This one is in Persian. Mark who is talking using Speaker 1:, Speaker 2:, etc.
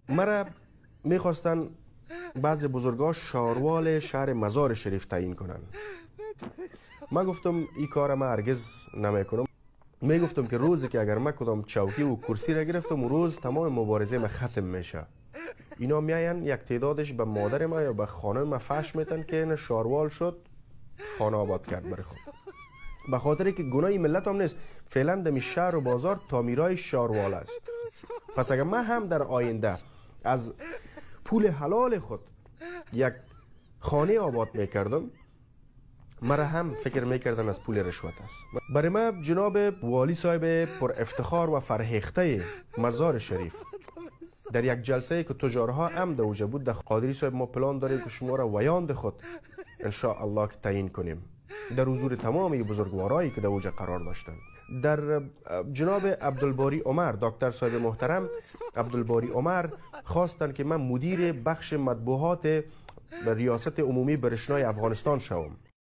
Speaker 1: مرا میخواستن بعضی بزرگا شاروال شهر مزار شریف تعیین کنن. من گفتم این کار من هرگز نمیکنم. میگفتم که روزی که اگر من کدام چوکی و کرسی را گرفتم و روز تمام مبارزه من ختم میشه. اینا میاین یک تعدادش به مادر ما یا به خانه ما فحش میتن که این شاروال شد، خانه آباد کرد برای خود. به خاطر که گناه ملت هم نیست، فعلا دمی شهر و بازار تعمیرای شاروال است. پس اگر من هم در آینده از پول حلال خود یک خانه آباد میکردم، مرا هم فکر میکردن از پول رشوت است. برای من جناب والی صاحب پر افتخار و فرهیخته مزار شریف در یک جلسه که تجارها هم دوجه بود، در قادری صاحب ما پلان داریم که شما را ویاند خود ان شاء الله که تعیین کنیم در حضور تمامی بزرگوارایی که در اوجه قرار داشتند. در جناب عبدالباری عمر، دکتر صاحب محترم عبدالباری عمر خواستند که من مدیر بخش مطبوعات ریاست عمومی برشنای افغانستان شوم.